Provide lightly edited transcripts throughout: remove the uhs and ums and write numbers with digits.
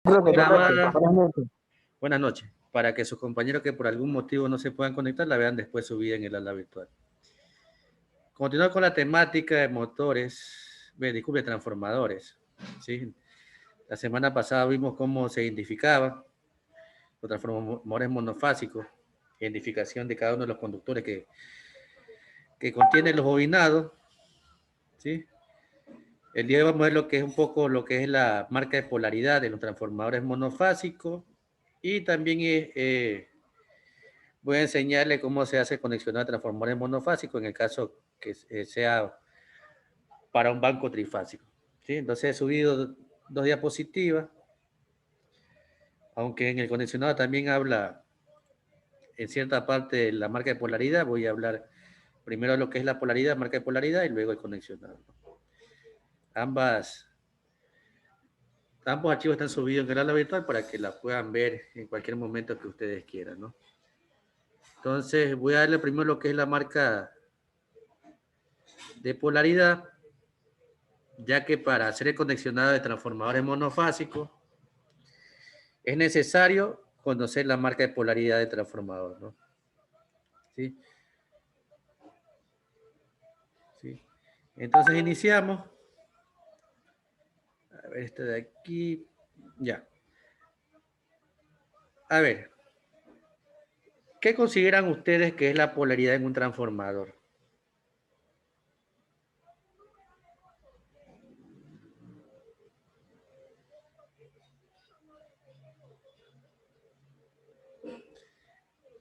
Grabada. Buenas noches. Para que sus compañeros que por algún motivo no se puedan conectar, la vean después subida en el aula virtual. Continuar con la temática de motores, disculpe, transformadores. ¿Sí? La semana pasada vimos cómo se identificaba los transformadores monofásicos, identificación de cada uno de los conductores que contienen los bobinados. ¿Sí? El día de hoy vamos a ver lo que es un poco lo que es la marca de polaridad de los transformadores monofásicos y también voy a enseñarle cómo se hace conexionar transformadores monofásicos en el caso que sea para un banco trifásico. ¿Sí? Entonces he subido dos diapositivas, aunque en el conexionado también habla en cierta parte de la marca de polaridad. Voy a hablar primero de lo que es la polaridad, marca de polaridad, y luego el conexionado. Ambos archivos están subidos en el aula virtual para que la puedan ver en cualquier momento que ustedes quieran, ¿no? Entonces voy a darle primero lo que es la marca de polaridad, ya que para hacer el conexionado de transformadores monofásicos es necesario conocer la marca de polaridad de transformador, ¿no? ¿Sí? ¿Sí? Entonces iniciamos. A ver, este de aquí. Ya. A ver. ¿Qué consideran ustedes que es la polaridad en un transformador?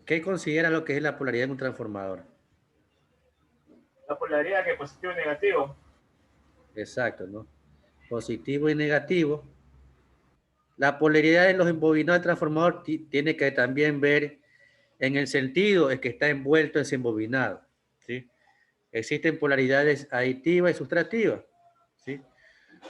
¿Qué consideran lo que es la polaridad en un transformador? La polaridad que es positivo y negativo. Exacto, ¿no? Positivo y negativo. La polaridad de los embobinados de transformador tiene que también ver en el sentido en que está envuelto ese embobinado, ¿sí? Existen polaridades aditivas y sustrativas, ¿sí?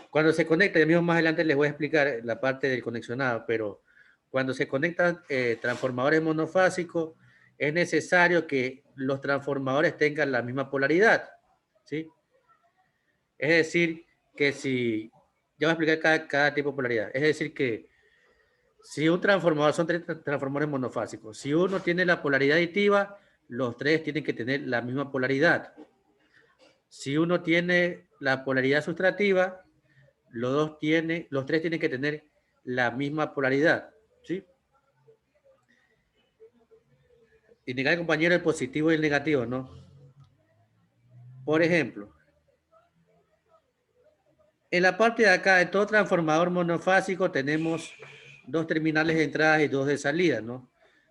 Cuando se conecta, mismo más adelante les voy a explicar la parte del conexionado, pero cuando se conectan transformadores monofásicos, es necesario que los transformadores tengan la misma polaridad, ¿sí? Es decir, que si, ya voy a explicar cada tipo de polaridad, es decir que si un transformador, son tres transformadores monofásicos, si uno tiene la polaridad aditiva, los tres tienen que tener la misma polaridad. Si uno tiene la polaridad sustrativa, los tres tienen que tener la misma polaridad, ¿sí? Indicar, compañero, el positivo y el negativo, ¿no? Por ejemplo, en la parte de acá de todo transformador monofásico tenemos dos terminales de entrada y dos de salida, ¿no?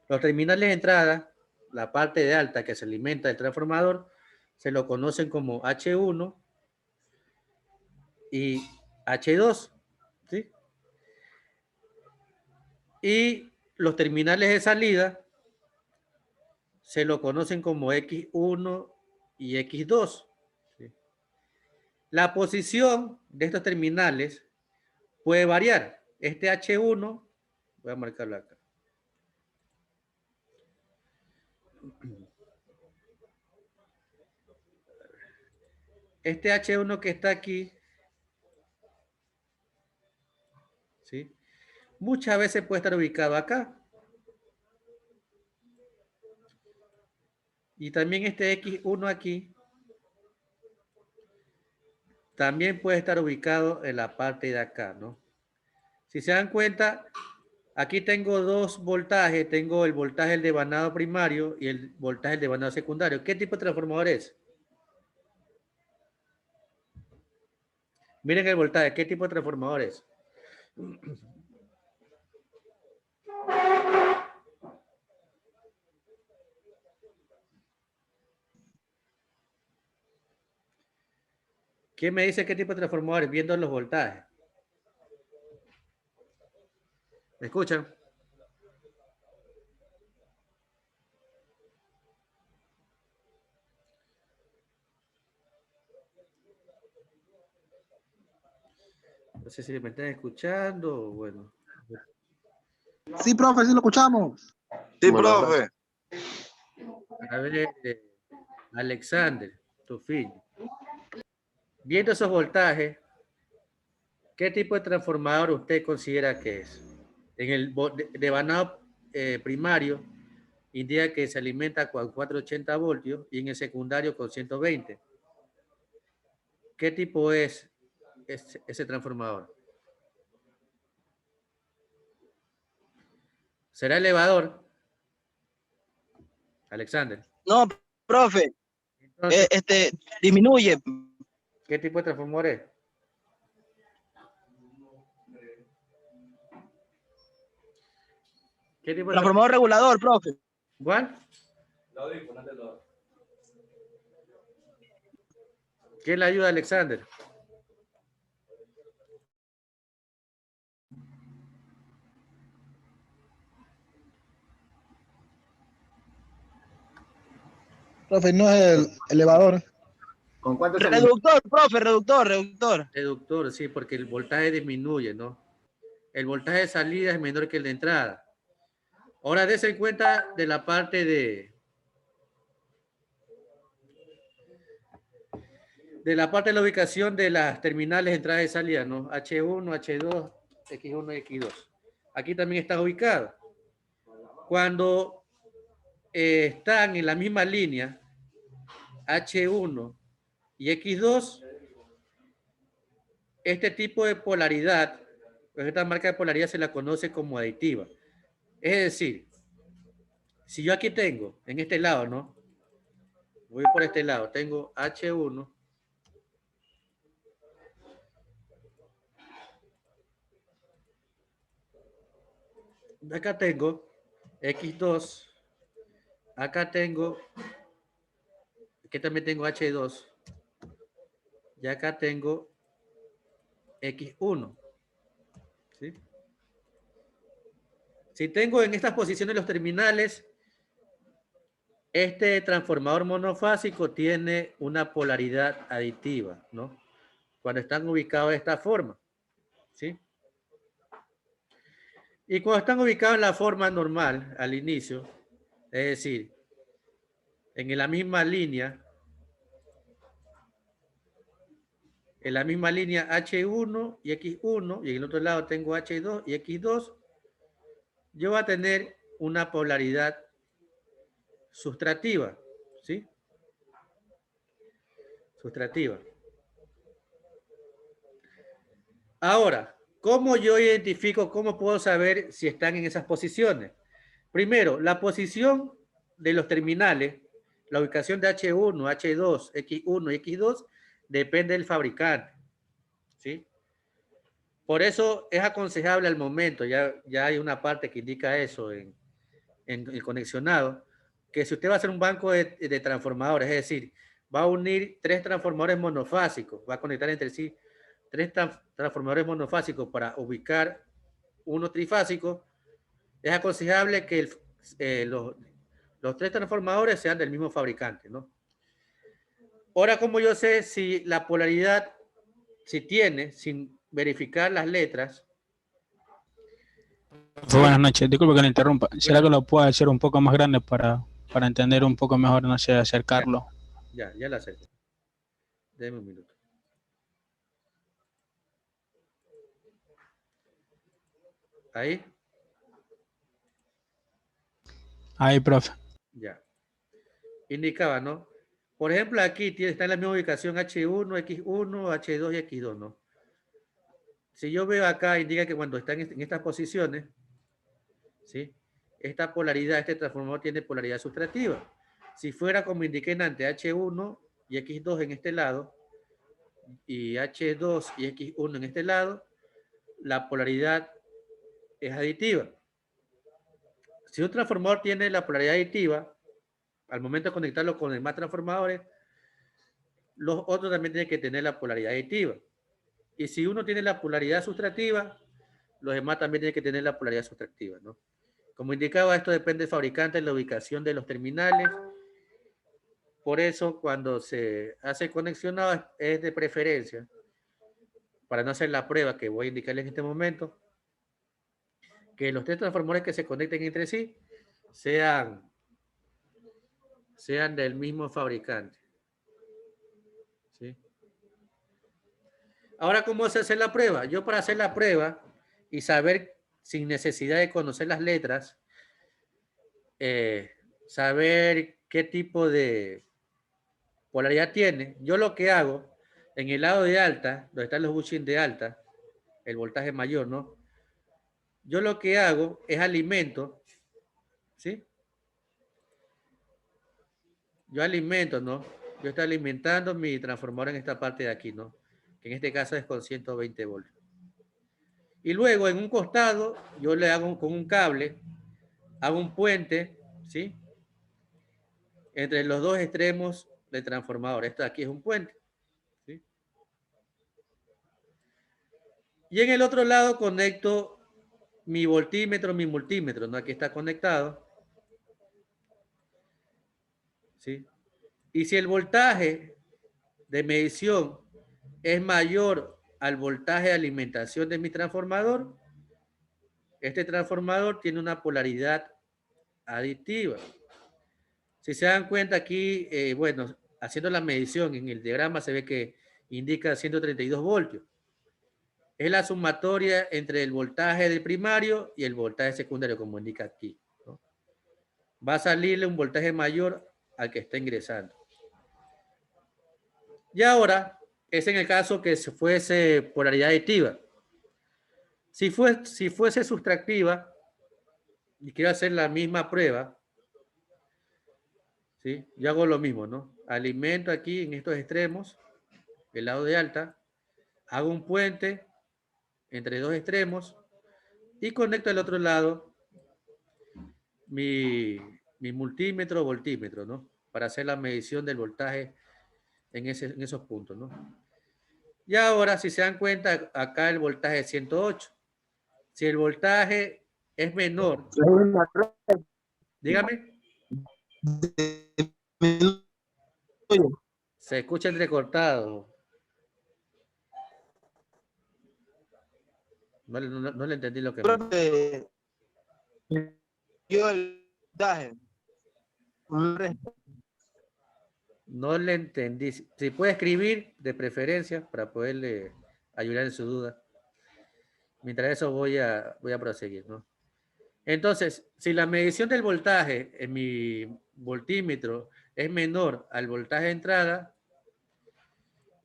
Los terminales de entrada, la parte de alta que se alimenta del transformador, se lo conocen como H1 y H2, ¿sí? Y los terminales de salida se lo conocen como X1 y X2. ¿Sí? La posición de estos terminales puede variar. Este H1, voy a marcarlo acá. Este H1 que está aquí, ¿sí? Muchas veces puede estar ubicado acá. Y también este X1 aquí, también puede estar ubicado en la parte de acá, ¿no? Si se dan cuenta, aquí tengo dos voltajes. Tengo el voltaje del devanado primario y el voltaje del devanado secundario. ¿Qué tipo de transformador es? Miren el voltaje. ¿Qué tipo de transformador es? ¿Quién me dice qué tipo de transformador es viendo los voltajes? ¿Me escuchan? No sé si me están escuchando o bueno. Sí, profe, sí lo escuchamos. Sí, profe. A ver, Alexander, tu filho. Viendo esos voltajes, ¿qué tipo de transformador usted considera que es? En el devanado primario indica que se alimenta con 480 voltios y en el secundario con 120. ¿Qué tipo es ese transformador? ¿Será elevador? Alexander. No, profe, Entonces, disminuye. ¿qué tipo de transformador es? ¿Qué tipo de Transformador regulador, profe. ¿Cuál? ¿Qué le ayuda a Alexander? Profe, no es el elevador. ¿Con cuánto se Reductor, profe, reductor. Reductor, sí, porque el voltaje disminuye, ¿no? El voltaje de salida es menor que el de entrada. Ahora dése en cuenta de la parte de la ubicación de las terminales de entrada y salida, ¿no? H1, H2, X1 y X2. Aquí también está ubicado. Cuando están en la misma línea, H1 y X2, este tipo de polaridad, pues esta marca de polaridad se la conoce como aditiva. Es decir, si yo aquí tengo, en este lado, ¿no? Voy por este lado, tengo H1 acá tengo X2, acá tengo, aquí también tengo H2, y acá tengo X1. ¿Sí? Si tengo en estas posiciones los terminales, este transformador monofásico tiene una polaridad aditiva, ¿no? Cuando están ubicados de esta forma, ¿sí? Y cuando están ubicados en la forma normal, al inicio, es decir, en la misma línea, H1 y X1, y en el otro lado tengo H2 y X2, yo voy a tener una polaridad sustrativa, ¿sí? Sustrativa. Ahora, ¿cómo yo identifico, cómo puedo saber si están en esas posiciones? Primero, la posición de los terminales, la ubicación de H1, H2, X1 y X2, depende del fabricante, ¿sí? Por eso es aconsejable al momento, ya hay una parte que indica eso en el conexionado, que si usted va a hacer un banco de transformadores, es decir, va a unir 3 transformadores monofásicos, va a conectar entre sí 3 transformadores monofásicos para ubicar uno trifásico, es aconsejable que los 3 transformadores sean del mismo fabricante, ¿no? Ahora, ¿cómo yo sé si la polaridad, si tiene, sin verificar las letras? Buenas noches, disculpe que le interrumpa. ¿Será que lo puedo hacer un poco más grande para entender un poco mejor, no sé, acercarlo? Ya la acerco. Deme un minuto. Ahí. Ahí, profe. Ya. Indicaba, ¿no? Por ejemplo, aquí está en la misma ubicación H1, X1, H2 y X2, ¿no? Si yo veo acá, indica que cuando están en estas posiciones, ¿sí? Esta polaridad, este transformador tiene polaridad sustrativa. Si fuera como indiqué antes, H1 y X2 en este lado, y H2 y X1 en este lado, la polaridad es aditiva. Si un transformador tiene la polaridad aditiva, al momento de conectarlo con demás transformadores, los otros también tienen que tener la polaridad aditiva. Y si uno tiene la polaridad sustrativa, los demás también tienen que tener la polaridad sustractiva, ¿no? Como indicaba, esto depende del fabricante, de la ubicación de los terminales. Por eso, cuando se hace conexionado, es de preferencia, para no hacer la prueba que voy a indicarles en este momento, que los 3 transformadores que se conecten entre sí sean del mismo fabricante. ¿Sí? Ahora, ¿cómo se hace la prueba? Yo para hacer la prueba y saber sin necesidad de conocer las letras, saber qué tipo de polaridad tiene. Yo lo que hago, en el lado de alta, donde están los bushings de alta, el voltaje mayor, ¿no? Yo lo que hago es alimento, ¿sí? Yo alimento, ¿no? Yo estoy alimentando mi transformador en esta parte de aquí, ¿no? Que en este caso es con 120 voltios. Y luego en un costado, yo le hago con un cable, hago un puente, ¿sí? Entre los dos extremos del transformador. Esto de aquí es un puente, ¿sí? Y en el otro lado conecto mi voltímetro, mi multímetro, ¿no? Aquí está conectado, ¿sí? Y si el voltaje de medición es mayor al voltaje de alimentación de mi transformador, este transformador tiene una polaridad aditiva. Si se dan cuenta aquí, bueno, haciendo la medición en el diagrama se ve que indica 132 voltios. Es la sumatoria entre el voltaje del primario y el voltaje secundario, como indica aquí, ¿no? Va a salirle un voltaje mayor al que está ingresando. Y ahora, es en el caso que fuese polaridad aditiva. Si fuese sustractiva, y quiero hacer la misma prueba, ¿sí? Yo hago lo mismo, ¿no? Alimento aquí en estos extremos, el lado de alta, hago un puente entre dos extremos y conecto al otro lado mi multímetro o voltímetro, ¿no? Para hacer la medición del voltaje en esos puntos, ¿no? Y ahora, si se dan cuenta, acá el voltaje es 108. Si el voltaje es menor, dígame, se escucha entrecortado. No le entendí lo que me... Profe, yo el voltaje. No le entendí. Si puede escribir, de preferencia, para poderle ayudar en su duda. Mientras eso voy a proseguir, ¿no? Entonces, si la medición del voltaje en mi voltímetro es menor al voltaje de entrada,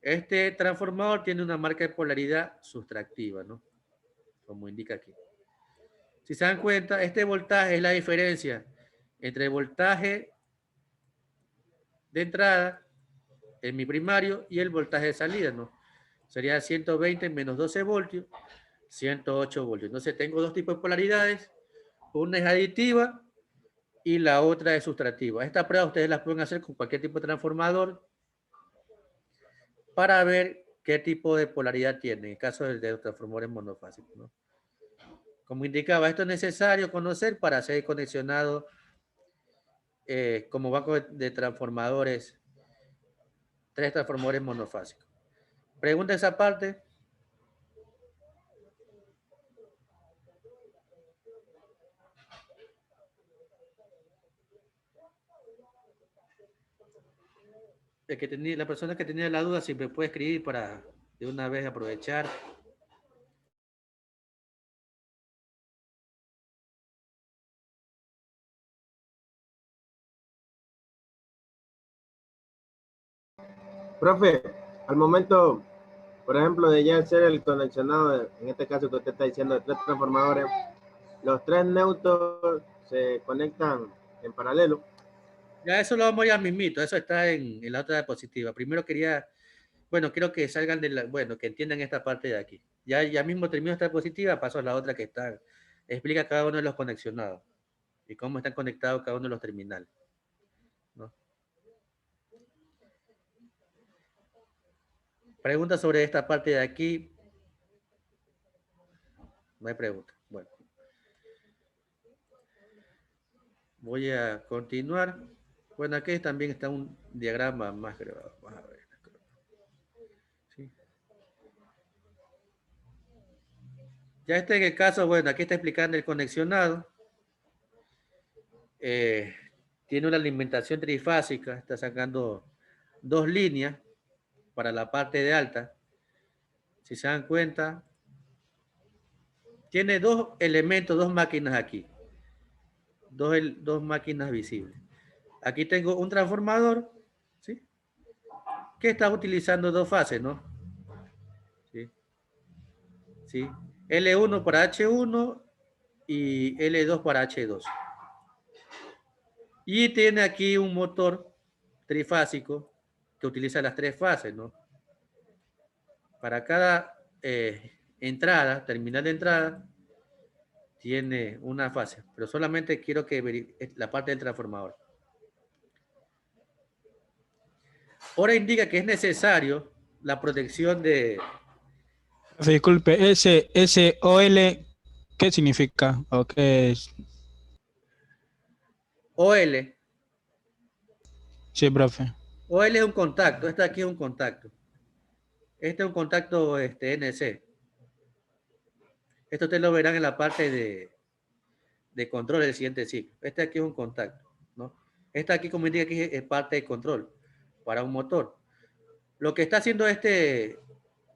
este transformador tiene una marca de polaridad sustractiva, ¿no? Como indica aquí. Si se dan cuenta, este voltaje es la diferencia entre el voltaje de entrada en mi primario y el voltaje de salida, ¿no? Sería 120 menos 12 voltios, 108 voltios. Entonces tengo dos tipos de polaridades. Una es aditiva y la otra es sustractiva. Esta prueba ustedes las pueden hacer con cualquier tipo de transformador para ver qué tipo de polaridad tiene, en el caso de los transformadores monofásicos, ¿no? Como indicaba, esto es necesario conocer para ser conexionado como banco de transformadores, 3 transformadores monofásicos. ¿Pregunta esa parte? La persona que tenía la duda siempre puede escribir para de una vez aprovechar. Profe, al momento, por ejemplo, de ya hacer el conexionado, en este caso que usted está diciendo, de 3 transformadores, los 3 neutros se conectan en paralelo. Ya eso lo vamos ya mismito, eso está en la otra diapositiva. Primero quería, bueno, quiero que salgan de la, bueno, que entiendan esta parte de aquí. Ya mismo termino esta diapositiva, paso a la otra que está, explica cada uno de los conexionados y cómo están conectados cada uno de los terminales, ¿no? Pregunta sobre esta parte de aquí. No hay pregunta. Bueno. Voy a continuar. Bueno, aquí también está un diagrama más grabado. Vamos a ver. ¿Sí? Ya está en el caso, bueno, aquí está explicando el conexionado. Tiene una alimentación trifásica, está sacando 2 líneas para la parte de alta. Si se dan cuenta, tiene dos elementos, dos máquinas aquí. Dos máquinas visibles. Aquí tengo un transformador, ¿sí? Que está utilizando dos fases, ¿no? ¿Sí? ¿Sí? L1 para H1 y L2 para H2. Y tiene aquí un motor trifásico que utiliza las tres fases, ¿no? Para cada entrada, terminal de entrada, tiene una fase, pero solamente quiero que la parte del transformador. Ahora indica que es necesario la protección de... Disculpe, ese SOL, ¿qué significa? ¿O qué es? OL. Sí, profe. OL es un contacto, este aquí es un contacto. Este es un contacto NC. Esto ustedes lo verán en la parte de control del siguiente ciclo. Este aquí es un contacto, ¿no? Este aquí, como indica aquí, es parte de control para un motor. Lo que está haciendo este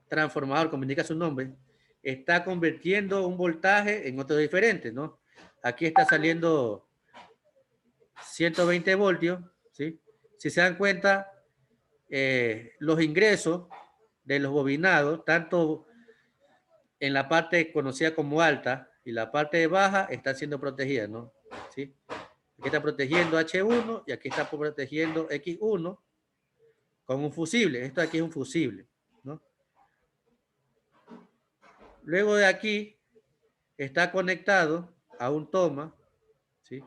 transformador, como indica su nombre, está convirtiendo un voltaje en otro diferente, ¿no? Aquí está saliendo 120 voltios, ¿sí? Si se dan cuenta, los ingresos de los bobinados, tanto en la parte conocida como alta y la parte baja, está siendo protegida, ¿no? ¿Sí? Aquí está protegiendo H1 y aquí está protegiendo X1 con un fusible. Esto aquí es un fusible, ¿no? Luego de aquí está conectado a un toma, ¿sí?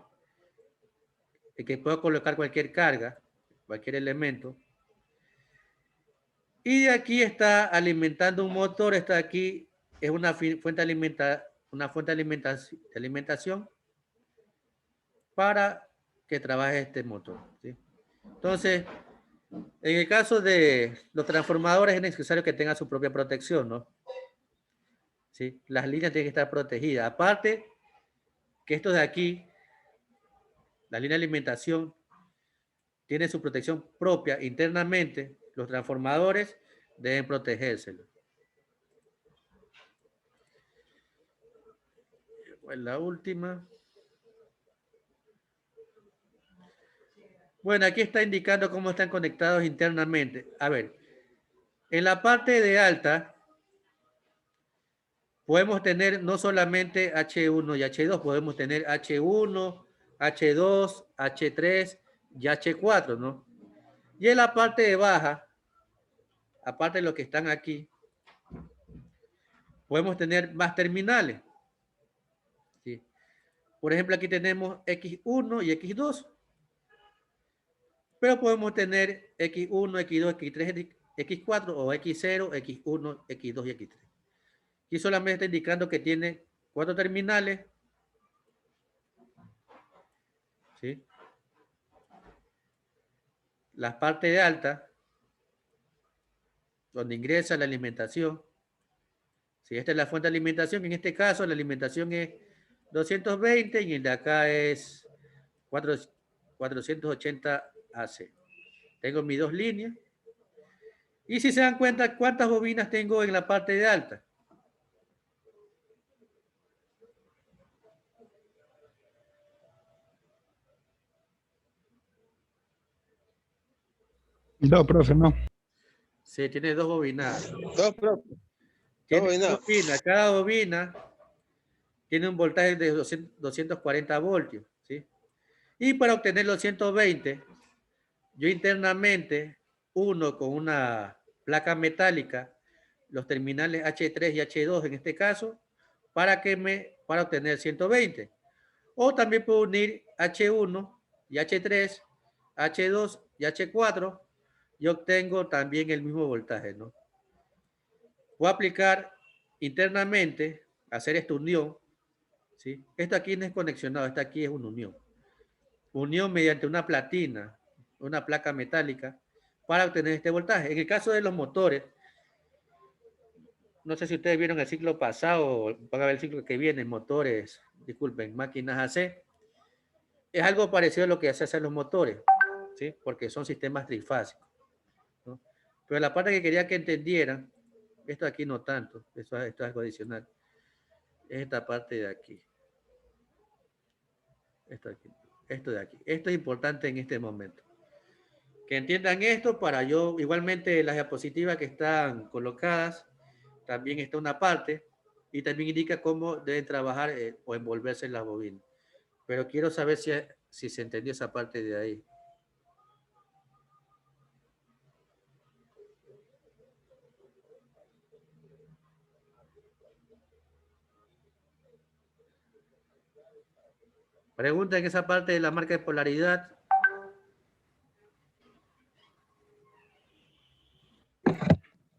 El que puedo colocar cualquier carga, cualquier elemento. Y de aquí está alimentando un motor. Está aquí, es una fuente de alimentación para que trabaje este motor, ¿sí? Entonces, en el caso de los transformadores es necesario que tengan su propia protección, ¿no? ¿Sí? Las líneas tienen que estar protegidas. Aparte, que esto de aquí, la línea de alimentación, tiene su protección propia internamente. Los transformadores deben protegérselo. Pues la última. Bueno, aquí está indicando cómo están conectados internamente. A ver, en la parte de alta, podemos tener no solamente H1 y H2, podemos tener H1, H2, H3 y H4, ¿no? Y en la parte de baja, aparte de los que están aquí, podemos tener más terminales, ¿sí? Por ejemplo, aquí tenemos X1 y X2. Pero podemos tener X1, X2, X3, X4 o X0, X1, X2 y X3. Aquí solamente está indicando que tiene 4 terminales. ¿Sí? La parte de alta, donde ingresa la alimentación. ¿Sí? Esta es la fuente de alimentación. En este caso, la alimentación es 220 y el de acá es 480 AC. Tengo mis dos líneas. Y si se dan cuenta, ¿cuántas bobinas tengo en la parte de alta? No, profe, no. Sí, tiene dos bobinadas. Dos, profe. Tiene bobinadas. dos bobinas. Cada bobina tiene un voltaje de 240 voltios, ¿sí? Y para obtener los 120, yo internamente uno con una placa metálica los terminales H3 y H2 en este caso para obtener 120. O también puedo unir H1 y H3, H2 y H4 y obtengo también el mismo voltaje, ¿no? Voy a aplicar internamente, hacer esta unión, ¿sí? Esto aquí no es conexionado, esto aquí es una unión. Unión mediante una platina, una placa metálica, para obtener este voltaje. En el caso de los motores, no sé si ustedes vieron el ciclo pasado o van a ver el ciclo que viene, motores, disculpen, máquinas AC. Es algo parecido a lo que se hace en los motores, ¿sí? Porque son sistemas trifásicos, ¿no? Pero la parte que quería que entendieran, esto aquí no tanto, esto es algo adicional. es esta parte de aquí. Esto aquí. Esto de aquí. Esto es importante en este momento. Que entiendan esto para yo, igualmente las diapositivas que están colocadas, también está una parte y también indica cómo deben trabajar o envolverse en las bobinas. Pero quiero saber si se entendió esa parte de ahí. Pregunta en esa parte de la marca de polaridad.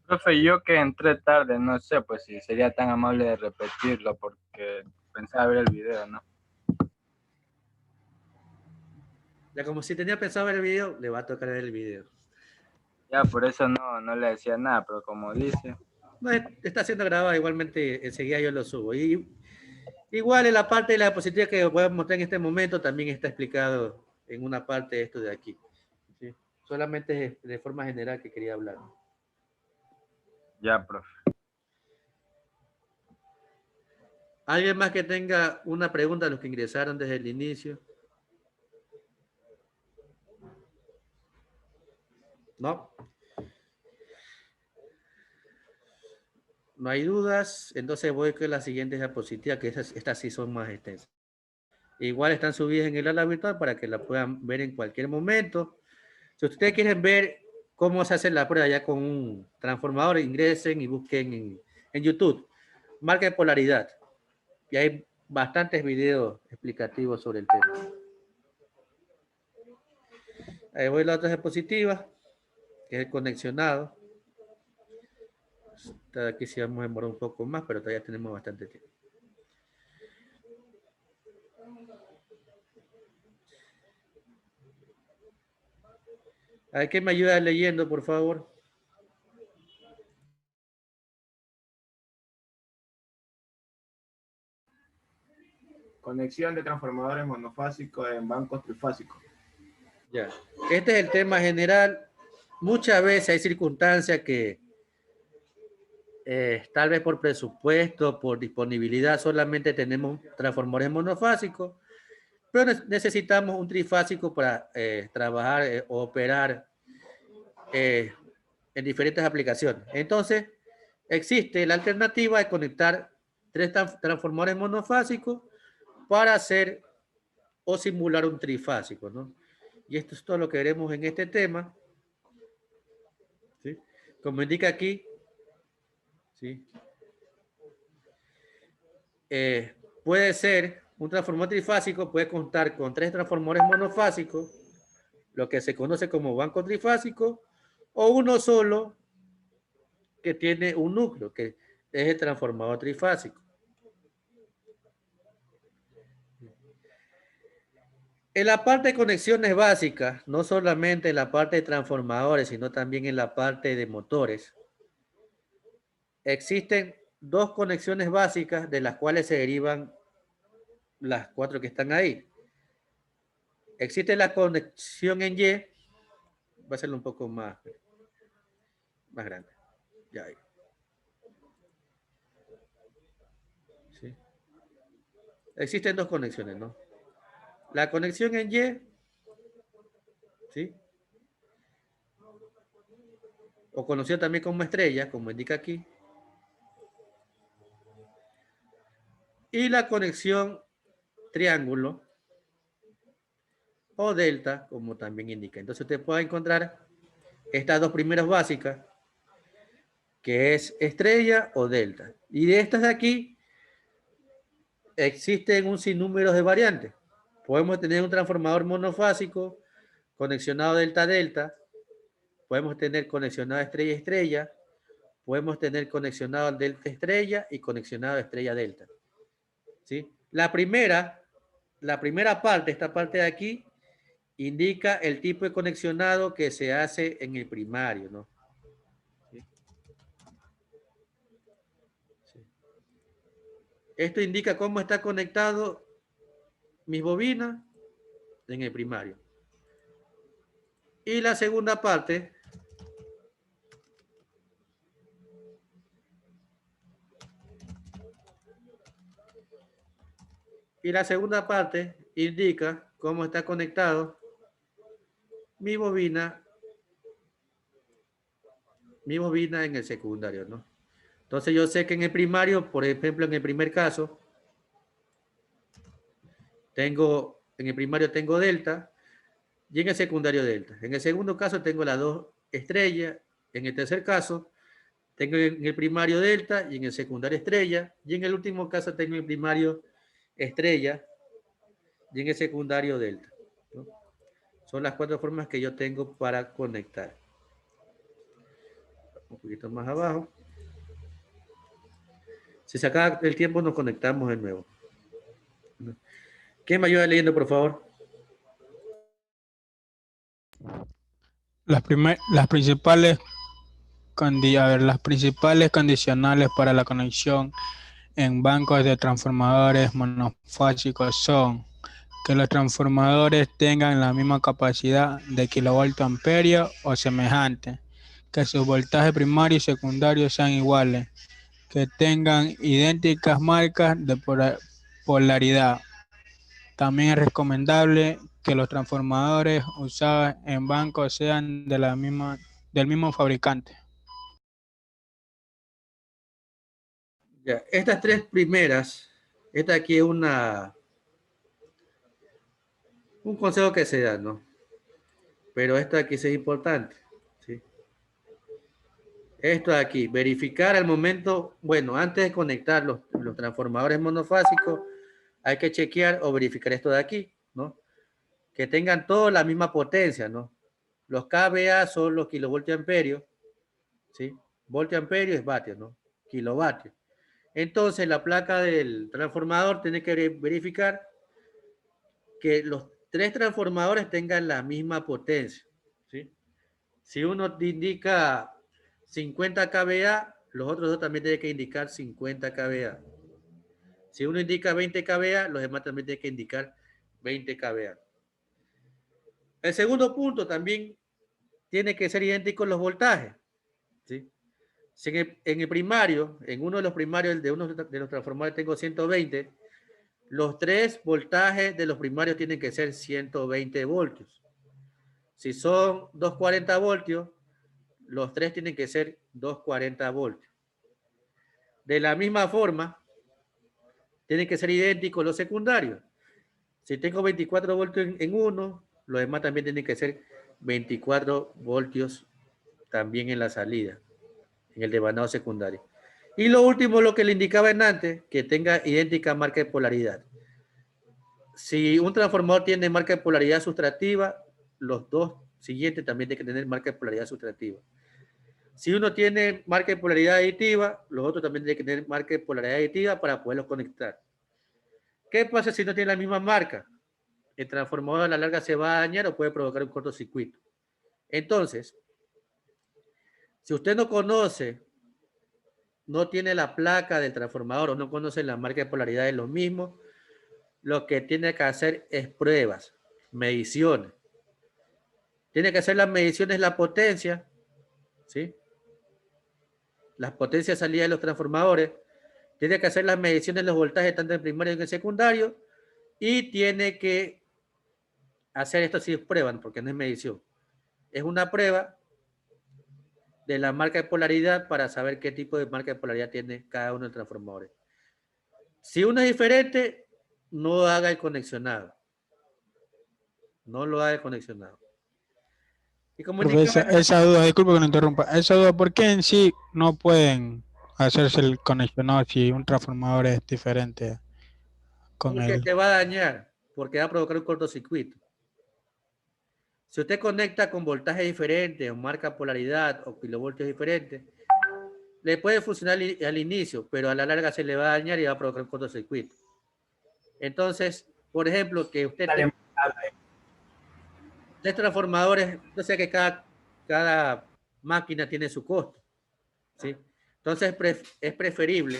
Profe, yo que entré tarde, no sé, pues si sería tan amable de repetirlo porque pensaba ver el video, ¿no? Ya como si tenía pensado ver el video, le va a tocar ver el video. Ya, por eso no le decía nada, pero como dice... No, está siendo grabado, igualmente enseguida yo lo subo. Y igual en la parte de la diapositiva que voy a mostrar en este momento también está explicado en una parte esto de aquí. ¿Sí? Solamente de forma general que quería hablar. Ya, profe. ¿Alguien más que tenga una pregunta a los que ingresaron desde el inicio? ¿No? No hay dudas, entonces voy con las siguientes diapositivas, que estas sí son más extensas. Igual están subidas en el aula virtual para que la puedan ver en cualquier momento. Si ustedes quieren ver cómo se hace la prueba ya con un transformador, ingresen y busquen en YouTube, marca de polaridad. Y hay bastantes videos explicativos sobre el tema. Ahí voy a la otra diapositiva, que es el conexionado. Aquí sí vamos a demorar un poco más, pero todavía tenemos bastante tiempo. A ver, ¿quién me ayuda leyendo, por favor? Conexión de transformadores monofásicos en bancos trifásicos. Ya. Este es el tema general. Muchas veces hay circunstancias que tal vez por presupuesto, por disponibilidad, solamente tenemos transformadores monofásicos, pero necesitamos un trifásico para trabajar o operar en diferentes aplicaciones. Entonces, existe la alternativa de conectar 3 transformadores monofásicos para hacer o simular un trifásico, ¿no? Y esto es todo lo que veremos en este tema. ¿Sí? Como indica aquí, ¿sí? Puede ser un transformador trifásico, puede contar con 3 transformadores monofásicos, lo que se conoce como banco trifásico, o uno solo que tiene un núcleo, que es el transformador trifásico. En la parte de conexiones básicas, no solamente en la parte de transformadores, sino también en la parte de motores, existen 2 conexiones básicas de las cuales se derivan las 4 que están ahí. Existe la conexión en Y, va a hacerlo un poco más grande. Ya ahí. ¿Sí? Existen 2 conexiones, ¿no? La conexión en Y, ¿sí? O conocido también como estrella, como indica aquí. Y la conexión triángulo o delta, como también indica. Entonces usted puede encontrar estas 2 primeras básicas, que es estrella o delta. Y de estas de aquí, existen un sinnúmero de variantes. Podemos tener un transformador monofásico, conexionado delta-delta, podemos tener conexionado estrella-estrella, podemos tener conexionado delta-estrella y conexionado estrella-delta. ¿Sí? La primera parte, esta parte de aquí, indica el tipo de conexionado que se hace en el primario, ¿no? ¿Sí? Sí. Esto indica cómo está conectado mis bobinas en el primario. Y la segunda parte Y la segunda parte indica cómo está conectado mi bobina en el secundario, ¿no? Entonces yo sé que en el primario, por ejemplo, en el primer caso, en el primario tengo delta y en el secundario delta. En el segundo caso tengo las dos estrellas. En el tercer caso tengo en el primario delta y en el secundario estrella. Y en el último caso tengo en el primario estrella y en el secundario delta, ¿no? Son las 4 formas que yo tengo para conectar. Un poquito más abajo. Si se acaba el tiempo, nos conectamos de nuevo. ¿Quién me ayuda leyendo, por favor? Las principales las principales condicionales para la conexión en bancos de transformadores monofásicos son que los transformadores tengan la misma capacidad de kilovoltamperios o semejante, que sus voltajes primario y secundario sean iguales, que tengan idénticas marcas de polaridad. También es recomendable que los transformadores usados en bancos sean del mismo fabricante. Ya, estas 3 primeras, esta aquí es un consejo que se da, ¿no? Pero esto aquí sí es importante, ¿sí? Esto de aquí, verificar al momento, bueno, antes de conectar los transformadores monofásicos, hay que chequear o verificar esto de aquí, ¿no? Que tengan toda la misma potencia, ¿no? Los kVA son los kilovoltios amperios, ¿sí? Voltio amperio es vatio, ¿no? Kilovatios. Entonces, la placa del transformador tiene que verificar que los 3 transformadores tengan la misma potencia, ¿sí? Si uno indica 50 kVA, los otros dos también tienen que indicar 50 kVA. Si uno indica 20 kVA, los demás también tienen que indicar 20 kVA. El segundo punto también tiene que ser idénticos los voltajes, ¿sí? Si en el primario, en uno de los primarios de uno de los transformadores tengo 120, los 3 voltajes de los primarios tienen que ser 120 voltios. Si son 240 voltios, los 3 tienen que ser 240 voltios. De la misma forma, tienen que ser idénticos los secundarios. Si tengo 24 voltios en uno, los demás también tienen que ser 24 voltios también en la salida, en el devanado secundario. Y lo último, lo que le indicaba en antes, que tenga idéntica marca de polaridad. Si un transformador tiene marca de polaridad sustractiva, los dos siguientes también tienen que tener marca de polaridad sustractiva. Si uno tiene marca de polaridad aditiva, los otros también tienen que tener marca de polaridad aditiva para poderlos conectar. ¿Qué pasa si no tiene la misma marca? El transformador a la larga se va a dañar o puede provocar un cortocircuito. Entonces, si usted no conoce, no tiene la placa del transformador o no conoce la marca de polaridad de los mismos, lo que tiene que hacer es pruebas, mediciones. Tiene que hacer las mediciones de la potencia, ¿sí? Las potencias de salida de los transformadores. Tiene que hacer las mediciones de los voltajes tanto en primario como en secundario. Y tiene que hacer esto si es prueba, porque no es medición. Es una prueba de la marca de polaridad para saber qué tipo de marca de polaridad tiene cada uno de los transformadores. Si uno es diferente, no haga el conexionado. No lo haga el conexionado. Y como Esa duda, disculpe que no interrumpa, esa duda, ¿por qué en sí no pueden hacerse el conexionado si un transformador es diferente con porque el... te va a dañar, porque va a provocar un cortocircuito. Si usted conecta con voltaje diferente o marca polaridad o kilovoltios diferentes, le puede funcionar al inicio, pero a la larga se le va a dañar y va a provocar un cortocircuito. Entonces, por ejemplo, que usted tenga 3 transformadores, yo sé que cada máquina tiene su costo, ¿sí? Entonces es preferible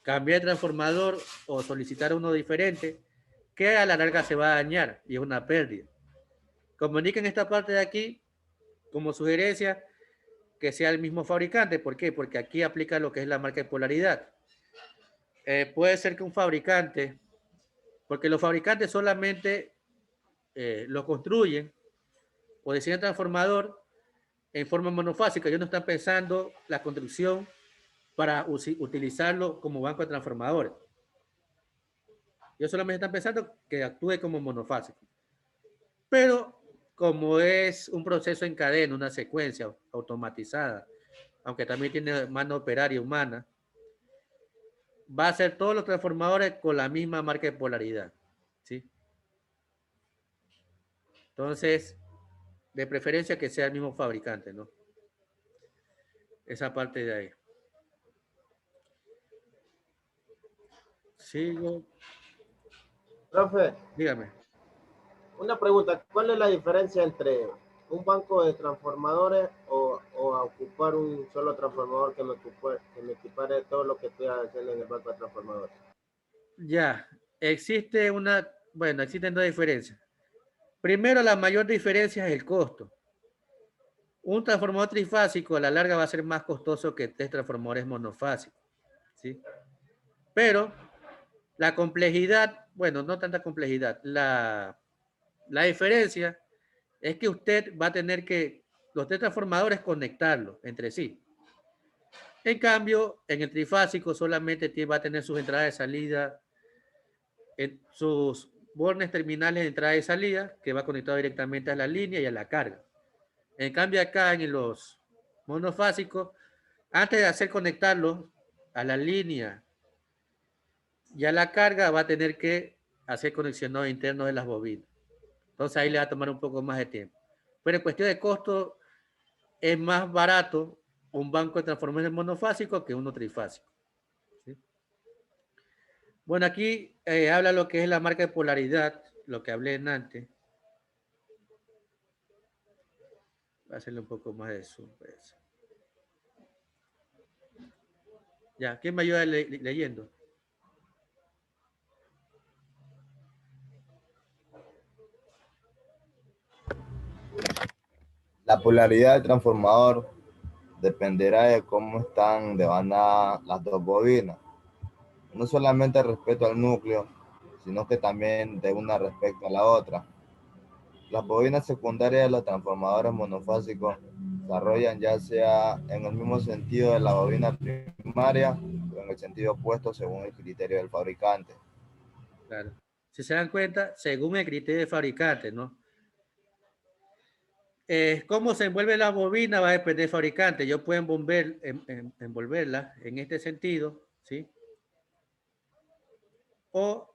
cambiar de transformador o solicitar uno diferente que a la larga se va a dañar y es una pérdida. Comuniquen esta parte de aquí como sugerencia que sea el mismo fabricante. ¿Por qué? Porque aquí aplica lo que es la marca de polaridad. Puede ser que un fabricante Porque los fabricantes solamente lo construyen o diseñan transformador en forma monofásica. Ellos no están pensando la construcción para utilizarlo como banco de transformadores. Ellos solamente están pensando que actúe como monofásico. Pero como es un proceso en cadena, una secuencia automatizada, aunque también tiene mano operaria humana, va a ser todos los transformadores con la misma marca de polaridad, ¿sí? Entonces, de preferencia que sea el mismo fabricante, ¿no? Esa parte de ahí. Sigo. Profe, Dígame. una pregunta, ¿cuál es la diferencia entre un banco de transformadores o a ocupar un solo transformador que me equipare todo lo que estoy haciendo en el banco de transformadores? Ya, existen dos diferencias. Primero, la mayor diferencia es el costo. Un transformador trifásico a la larga va a ser más costoso que 3 transformadores monofásicos, ¿sí? Pero la complejidad, bueno, no tanta complejidad, la diferencia es que usted va a tener que los 3 transformadores conectarlos entre sí. En cambio, en el trifásico solamente va a tener sus entradas de salida, sus bornes terminales de entrada y salida, que va conectado directamente a la línea y a la carga. En cambio, acá en los monofásicos, antes de hacer conectarlos a la línea y a la carga, va a tener que hacer conexiones internos de las bobinas. Entonces ahí le va a tomar un poco más de tiempo. Pero en cuestión de costo, es más barato un banco de transformadores monofásico que uno trifásico, ¿sí? Bueno, aquí habla lo que es la marca de polaridad, lo que hablé antes. Voy a hacerle un poco más de zoom, pues. Ya, ¿quién me ayuda leyendo? La polaridad del transformador dependerá de cómo están de banda las dos bobinas, no solamente respecto al núcleo, sino que también de una respecto a la otra. Las bobinas secundarias de los transformadores monofásicos desarrollan ya sea en el mismo sentido de la bobina primaria o en el sentido opuesto según el criterio del fabricante. Claro. Si se dan cuenta, según el criterio del fabricante, ¿no? Cómo se envuelve la bobina va a depender del fabricante. Yo puedo envolverla en este sentido, ¿sí? O